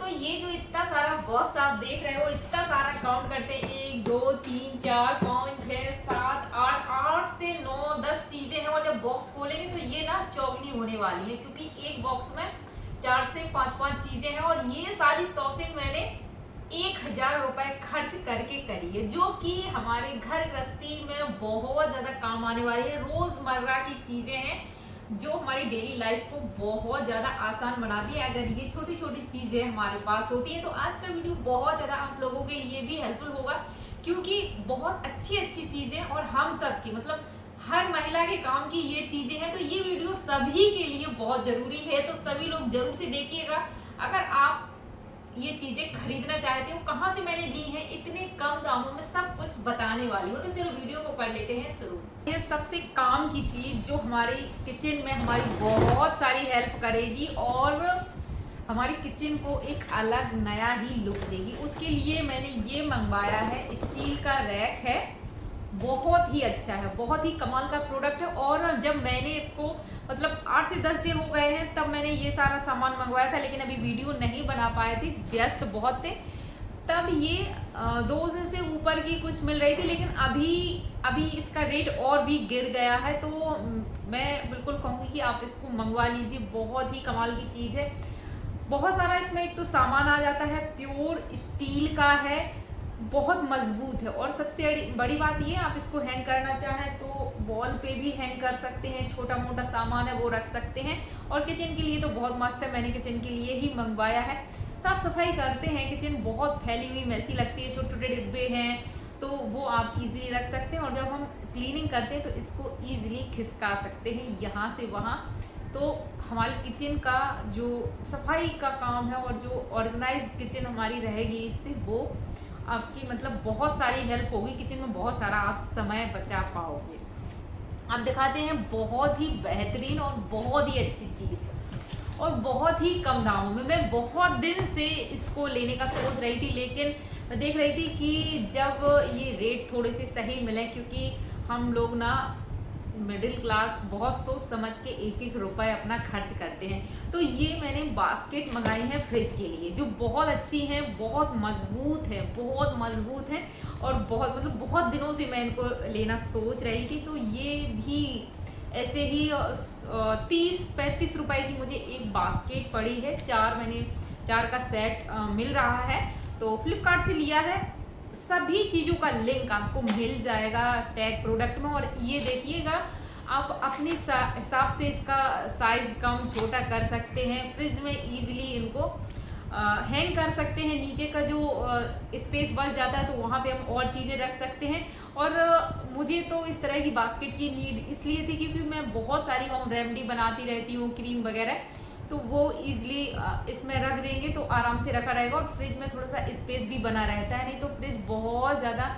दोस्तों ये जो इतना सारा बॉक्स आप देख रहे हो, इतना सारा काउंट करते हैं, 1 2 3 4 5 6 7 8 8 से 9 10 चीजें हैं। और जब बॉक्स खोलेंगे तो ये ना चौगनी होने वाली है, क्योंकि एक बॉक्स में 4 से 5 चीजें हैं। और ये सारी शॉपिंग मैंने 1000 रुपए खर्च करके करी है, जो कि हमारे घर गृहस्थी में बहुत ज्यादा काम आने वाली है। रोजमर्रा की चीजें हैं जो हमारी डेली लाइफ को बहुत ज़्यादा आसान बनाती है अगर ये छोटी छोटी चीज़ें हमारे पास होती हैं। तो आज का वीडियो बहुत ज़्यादा आप लोगों के लिए भी हेल्पफुल होगा, क्योंकि बहुत अच्छी अच्छी चीज़ें और हम सब की मतलब हर महिला के काम की ये चीज़ें हैं। तो ये वीडियो सभी के लिए बहुत ज़रूरी है, तो सभी लोग जरूर से देखिएगा। अगर आप ये चीजें खरीदना चाहते हो, कहाँ से मैंने ली है, इतने कम दामों में सब कुछ बताने वाली हो। तो चलो वीडियो को कर लेते हैं शुरू। ये सबसे काम की चीज जो हमारी किचन में हमारी बहुत सारी हेल्प करेगी और हमारी किचन को एक अलग नया ही लुक देगी, उसके लिए मैंने ये मंगवाया है। स्टील का रैक है, बहुत ही अच्छा है, बहुत ही कमाल का प्रोडक्ट है। और जब मैंने इसको मतलब 8 से 10 दिन हो गए हैं तब मैंने ये सारा सामान मंगवाया था, लेकिन अभी वीडियो नहीं बना पाए थे, व्यस्त बहुत थे। तब ये 200 से ऊपर की कुछ मिल रही थी, लेकिन अभी इसका रेट और भी गिर गया है। तो मैं बिल्कुल कहूँगी कि आप इसको मंगवा लीजिए, बहुत ही कमाल की चीज़ है। बहुत सारा इसमें एक तो सामान आ जाता है, प्योर स्टील का है, बहुत मजबूत है। और सबसे बड़ी बात ये, आप इसको हैंग करना चाहें तो वॉल पे भी हैंग कर सकते हैं, छोटा मोटा सामान है वो रख सकते हैं। और किचन के लिए तो बहुत मस्त है, मैंने किचन के लिए ही मंगवाया है। साफ सफाई करते हैं, किचन बहुत फैली हुई मैसी लगती है, छोटे छोटे डिब्बे हैं तो वो आप इजीली रख सकते हैं। और जब हम क्लीनिंग करते हैं तो इसको इजीली खिसका सकते हैं यहाँ से वहाँ। तो हमारी किचन का जो सफाई का काम है और जो ऑर्गेनाइज किचन हमारी रहेगी, इससे वो आपकी मतलब बहुत सारी हेल्प होगी, किचन में बहुत सारा आप समय बचा पाओगे। आप दिखाते हैं, बहुत ही बेहतरीन और बहुत ही अच्छी चीज़ और बहुत ही कम दामों में। मैं बहुत दिन से इसको लेने का सोच रही थी, लेकिन मैं देख रही थी कि जब ये रेट थोड़े से सही मिले, क्योंकि हम लोग ना मिडिल क्लास बहुत सोच समझ के एक एक रुपए अपना खर्च करते हैं। तो ये मैंने बास्केट मंगाई है फ्रिज के लिए, जो बहुत अच्छी है, बहुत मजबूत है, बहुत मजबूत है। और बहुत मतलब बहुत दिनों से मैं इनको लेना सोच रही थी। तो ये भी ऐसे ही 30-35 रुपए की मुझे एक बास्केट पड़ी है। 4 का सेट मिल रहा है, तो फ्लिपकार्ट से लिया है। सभी चीज़ों का लिंक आपको मिल जाएगा टैग प्रोडक्ट में। और ये देखिएगा, आप अपने हिसाब से इसका साइज कम छोटा कर सकते हैं। फ्रिज में इजीली इनको हैंग कर सकते हैं, नीचे का जो स्पेस बच जाता है तो वहाँ पे हम और चीज़ें रख सकते हैं। और मुझे तो इस तरह की बास्केट की नीड इसलिए थी क्योंकि मैं बहुत सारी होम रेमेडी बनाती रहती हूँ, क्रीम वगैरह, तो वो इजीली इसमें रख देंगे तो आराम से रखा रहेगा। और फ्रिज में थोड़ा सा स्पेस भी बना रहता है, नहीं तो फ्रिज बहुत ज़्यादा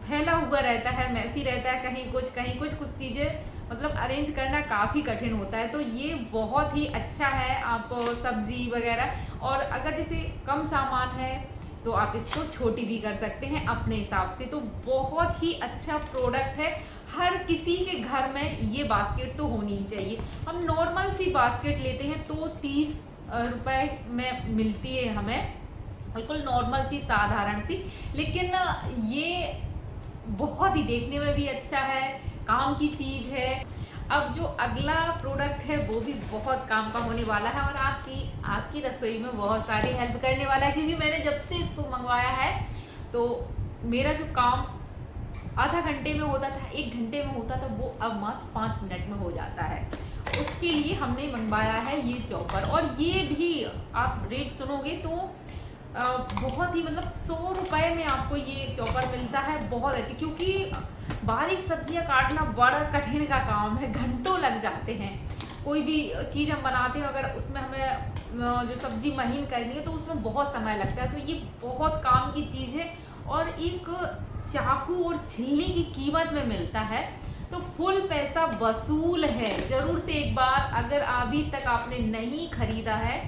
फैला हुआ रहता है, मैसी रहता है, कहीं कुछ चीज़ें मतलब अरेंज करना काफ़ी कठिन होता है। तो ये बहुत ही अच्छा है, आप सब्जी वगैरह, और अगर जैसे कम सामान है तो आप इसको छोटी भी कर सकते हैं अपने हिसाब से। तो बहुत ही अच्छा प्रोडक्ट है, हर किसी के घर में ये बास्केट तो होनी ही चाहिए। हम नॉर्मल सी बास्केट लेते हैं तो 30 रुपए में मिलती है हमें, बिल्कुल नॉर्मल सी साधारण सी, लेकिन ये बहुत ही देखने में भी अच्छा है, काम की चीज़ है। अब जो अगला प्रोडक्ट है वो भी बहुत काम का होने वाला है और आपकी रसोई में बहुत सारी हेल्प करने वाला है, क्योंकि मैंने जब से इसको मंगवाया है तो मेरा जो काम आधा घंटे में होता था, 1 घंटे में होता था, वो अब मात्र 5 मिनट में हो जाता है। उसके लिए हमने मंगवाया है ये चॉपर। और ये भी आप रेट सुनोगे तो बहुत ही मतलब 100 रुपए में आपको ये चॉपर मिलता है, बहुत अच्छी। क्योंकि बारीक सब्जियां काटना बड़ा कठिन का काम है, घंटों लग जाते हैं। कोई भी चीज़ हम बनाते हैं, अगर उसमें हमें जो सब्जी महीन करनी है तो उसमें बहुत समय लगता है। तो ये बहुत काम की चीज़ है और एक चाकू और छीलने की कीमत में मिलता है, तो फुल पैसा वसूल है। जरूर से एक बार, अगर अभी तक आपने नहीं खरीदा है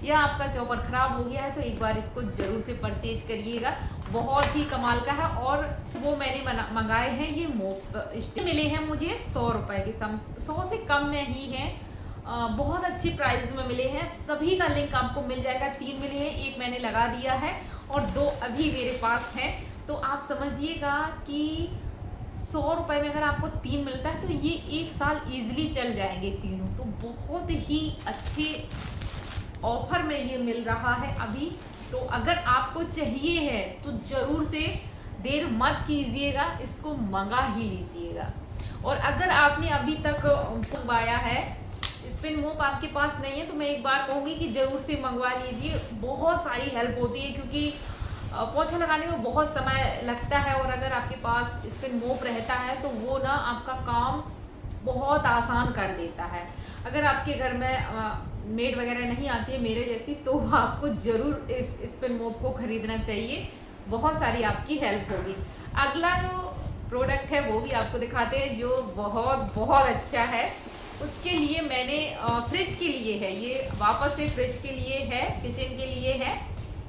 या आपका चॉपर खराब हो गया है तो एक बार इसको जरूर से परचेज करिएगा, बहुत ही कमाल का है। और वो मैंने मंगाए हैं, ये मोप मिले हैं मुझे 100 रुपए के, 100 से कम में ही है। बहुत अच्छी प्राइस में मिले हैं। सभी का लिंक आपको मिल जाएगा। 3 मिले हैं, एक मैंने लगा दिया है और 2 अभी मेरे पास हैं। तो आप समझिएगा कि 100 रुपये में अगर आपको 3 मिलता है तो ये 1 साल ईजिली चल जाएंगे तीनों। तो बहुत ही अच्छे ऑफर में ये मिल रहा है अभी। तो अगर आपको चाहिए है तो ज़रूर से देर मत कीजिएगा, इसको मंगा ही लीजिएगा। और अगर आपने अभी तक मंगवाया है, स्पिन मोप आपके पास नहीं है, तो मैं एक बार कहूँगी कि ज़रूर से मंगवा लीजिए। बहुत सारी हेल्प होती है, क्योंकि पोछा लगाने में बहुत समय लगता है और अगर आपके पास स्पिन मोप रहता है तो वो ना आपका काम बहुत आसान कर देता है। अगर आपके घर में मेड वगैरह नहीं आती है मेरे जैसी, तो आपको ज़रूर इस स्पिन मोप को ख़रीदना चाहिए। बहुत सारी आपकी हेल्प होगी। अगला जो प्रोडक्ट है वो भी आपको दिखाते हैं, जो बहुत बहुत अच्छा है। उसके लिए मैंने फ्रिज के लिए है, ये वापस से फ्रिज के लिए है, किचन के लिए है,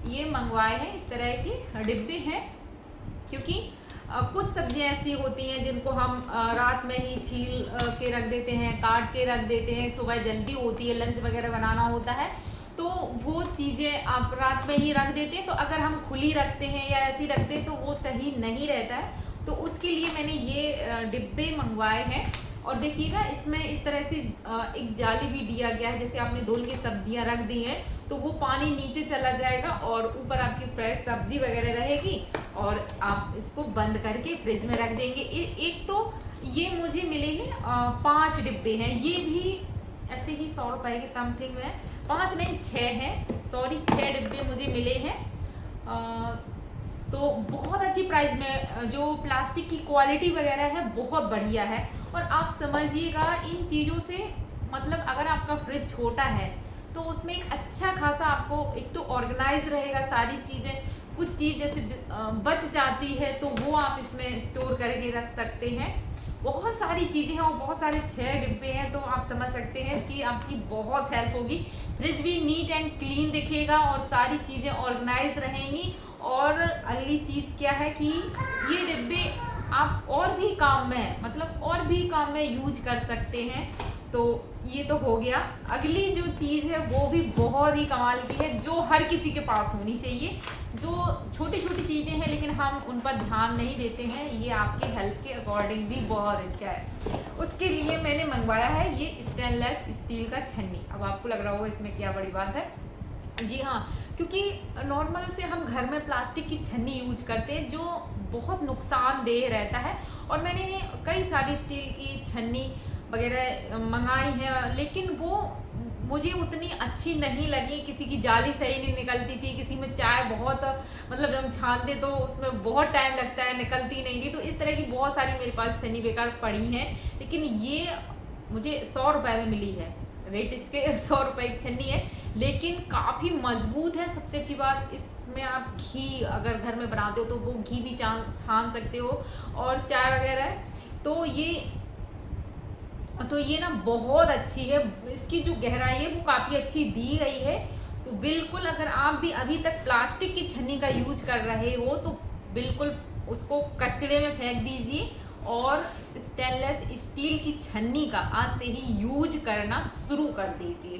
ये मंगवाए हैं। इस तरह के डिब्बे हैं, क्योंकि कुछ सब्जियां ऐसी होती हैं जिनको हम रात में ही छील के रख देते हैं, काट के रख देते हैं। सुबह जल्दी होती है, लंच वगैरह बनाना होता है, तो वो चीज़ें आप रात में ही रख देते हैं। तो अगर हम खुली रखते हैं या ऐसी रखते हैं तो वो सही नहीं रहता है। तो उसके लिए मैंने ये डिब्बे मंगवाए हैं। और देखिएगा, इसमें इस तरह से एक जाली भी दिया गया है। जैसे आपने धुल के सब्जियां रख दी हैं तो वो पानी नीचे चला जाएगा और ऊपर आपकी फ्रेश सब्जी वगैरह रहेगी, और आप इसको बंद करके फ्रिज में रख देंगे। एक तो ये मुझे मिले हैं 5 डिब्बे हैं, ये भी ऐसे ही 100 रुपये के समथिंग में, 5 नहीं 6 हैं, सॉरी 6 डिब्बे मुझे मिले हैं। तो बहुत अच्छी प्राइस में, जो प्लास्टिक की क्वालिटी वगैरह है बहुत बढ़िया है। और आप समझिएगा इन चीज़ों से, मतलब अगर आपका फ्रिज छोटा है तो उसमें एक अच्छा खासा आपको, एक तो ऑर्गेनाइज रहेगा सारी चीज़ें। कुछ चीज़ जैसे बच जाती है तो वो आप इसमें स्टोर करके रख सकते हैं। बहुत सारी चीज़ें हैं और बहुत सारे 6 डिब्बे हैं, तो आप समझ सकते हैं कि आपकी बहुत हेल्प होगी। फ्रिज भी नीट एंड क्लीन दिखेगा और सारी चीज़ें ऑर्गेनाइज रहेंगी। और अगली चीज़ क्या है कि ये डिब्बे आप और भी काम में, मतलब और भी काम में यूज कर सकते हैं। तो ये तो हो गया। अगली जो चीज़ है वो भी बहुत ही कमाल की है, जो हर किसी के पास होनी चाहिए। जो छोटी छोटी चीज़ें हैं लेकिन हम उन पर ध्यान नहीं देते हैं, ये आपके हेल्थ के अकॉर्डिंग भी बहुत अच्छा है। उसके लिए मैंने मंगवाया है ये स्टेनलेस स्टील का छन्नी। अब आपको लग रहा होगा इसमें क्या बड़ी बात है। जी हाँ, क्योंकि नॉर्मल से हम घर में प्लास्टिक की छन्नी यूज करते हैं, जो बहुत नुकसानदेह रहता है। और मैंने कई सारी स्टील की छन्नी वगैरह मंगाई है, लेकिन वो मुझे उतनी अच्छी नहीं लगी। किसी की जाली सही नहीं निकलती थी, किसी में चाय बहुत, मतलब हम छानते तो उसमें बहुत टाइम लगता है, निकलती नहीं थी। तो इस तरह की बहुत सारी मेरे पास छन्नी बेकार पड़ी हैं, लेकिन ये मुझे 100 रुपये में मिली है। रेट इसके 100 रुपये की छन्नी है, लेकिन काफ़ी मजबूत है। सबसे अच्छी बात, इसमें आप घी अगर घर में बनाते हो तो वो घी भी छान सकते हो, और चाय वगैरह। तो ये ना बहुत अच्छी है। इसकी जो गहराई है वो काफ़ी अच्छी दी गई है। तो बिल्कुल अगर आप भी अभी तक प्लास्टिक की छन्नी का यूज कर रहे हो तो बिल्कुल उसको कचड़े में फेंक दीजिए और स्टेनलेस स्टील की छन्नी का आज से ही यूज करना शुरू कर दीजिए।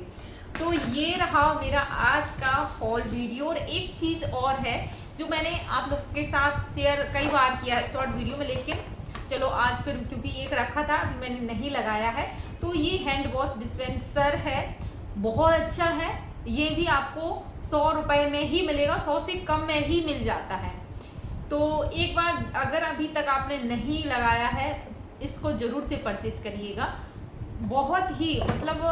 तो ये रहा मेरा आज का हॉल वीडियो। और एक चीज़ और है जो मैंने आप लोग के साथ शेयर कई बार किया है शॉर्ट वीडियो में, लेकिन चलो आज फिर, क्योंकि एक रखा था अभी मैंने नहीं लगाया है। तो ये हैंड वॉश डिस्पेंसर है, बहुत अच्छा है। ये भी आपको 100 रुपये में ही मिलेगा, 100 से कम में ही मिल जाता है। तो एक बार अगर अभी तक आपने नहीं लगाया है, इसको ज़रूर से परचेज करिएगा। बहुत ही, मतलब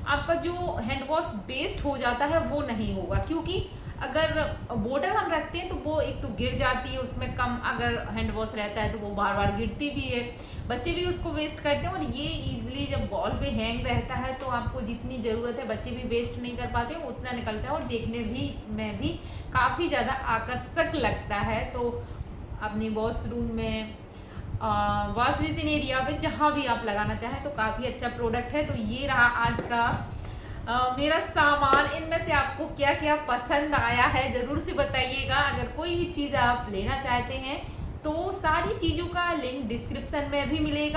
आपका जो हैंड वॉश वेस्ट हो जाता है वो नहीं होगा, क्योंकि अगर बोतल हम रखते हैं तो वो एक तो गिर जाती है, उसमें कम अगर हैंड वॉश रहता है तो वो बार बार गिरती भी है, बच्चे भी उसको वेस्ट करते हैं। और ये इजीली जब वॉल पे हैंग रहता है तो आपको जितनी ज़रूरत है बच्चे भी वेस्ट नहीं कर पाते हैं, उतना निकलता है और देखने में भी काफ़ी ज़्यादा आकर्षक लगता है। तो अपनी वॉशरूम में, वॉश बेसिन एरिया पे, जहाँ भी आप लगाना चाहें, तो काफ़ी अच्छा प्रोडक्ट है। तो ये रहा आज का मेरा सामान। इनमें से आपको क्या क्या पसंद आया है ज़रूर से बताइएगा। अगर कोई भी चीज़ आप लेना चाहते हैं तो सारी चीज़ों का लिंक डिस्क्रिप्शन में भी मिलेगा।